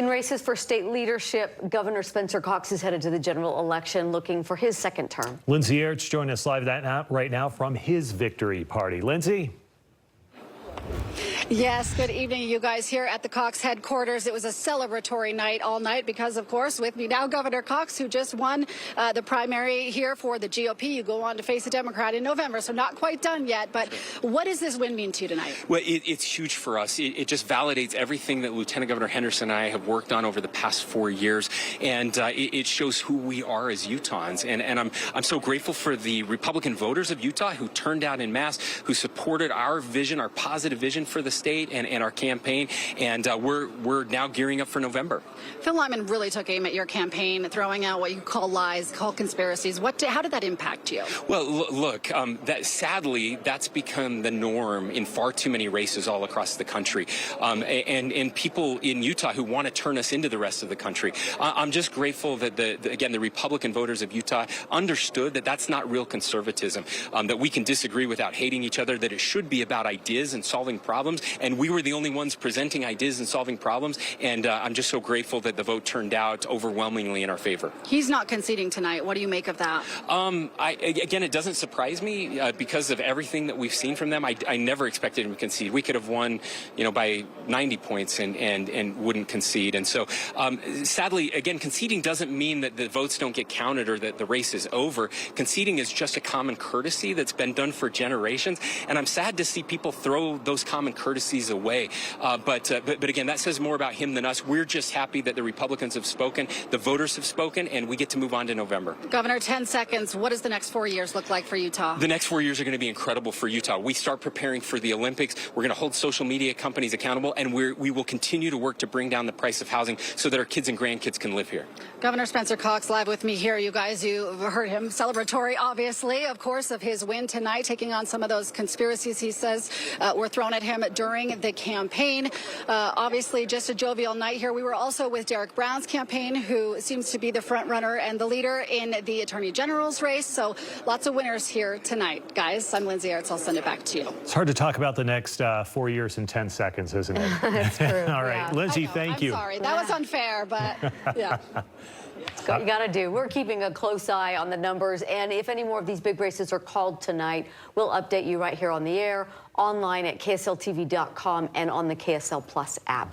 In races for state leadership, Governor Spencer Cox is headed to the general election looking for his second term. Lindsay Ertz joining us live right now from his victory party. Lindsay? Yes, good evening, you guys, here at the Cox headquarters. It was a celebratory night all night because, of course, with me now, Governor Cox, who just won the primary here for the GOP. You go on to face a Democrat in November, so not quite done yet. But what does this win mean to you tonight? Well, it's huge for us. It just validates everything that Lieutenant Governor Henderson and I have worked on over the past 4 years, and it shows who we are as Utahns. And I'm so grateful for the Republican voters of Utah who turned out en masse, who supported our vision, our positive vision for the state and our campaign, and we're now gearing up for November. Phil Lyman really took aim at your campaign, throwing out what you call lies, call conspiracies. How did that impact you? Well, look, sadly, that's become the norm in far too many races all across the country, and people in Utah who want to turn us into the rest of the country. I'm just grateful that the Republican voters of Utah understood that that's not real conservatism, that we can disagree without hating each other, that it should be about ideas and solving problems, and we were the only ones presenting ideas and solving problems, and I'm just so grateful that the vote turned out overwhelmingly in our favor. He's not conceding tonight. What do you make of that? Again, it doesn't surprise me because of everything that we've seen from them. I never expected him to concede. We could have won, by 90 points and wouldn't concede. And so, sadly, again, conceding doesn't mean that the votes don't get counted or that the race is over. Conceding is just a common courtesy that's been done for generations, and I'm sad to see people throw those common courtesies away. But again, that says more about him than us. We're just happy that the Republicans have spoken, the voters have spoken, and we get to move on to November. Governor, 10 seconds. What does the next 4 years look like for Utah? The next 4 years are going to be incredible for Utah. We start preparing for the Olympics. We're going to hold social media companies accountable, and we will continue to work to bring down the price of housing so that our kids and grandkids can live here. Governor Spencer Cox live with me here. You guys, you heard him. Celebratory, obviously, of course, of his win tonight, taking on some of those conspiracies he says were thrown at him during the campaign. Obviously, just a jovial night here. We were also with Derek Brown's campaign, who seems to be the front runner and the leader in the Attorney General's race. So lots of winners here tonight. Guys, I'm Lindsay Ertz. I'll send it back to you. It's hard to talk about the next 4 years in 10 seconds, isn't it? That's true. All right, Yeah. Lindsay, thank you. I'm sorry. That was unfair, but yeah. That's what you got to do. We're keeping a close eye on the numbers, and if any more of these big races are called tonight, we'll update you right here on the air, online at KSLTV.com, and on the KSL Plus app.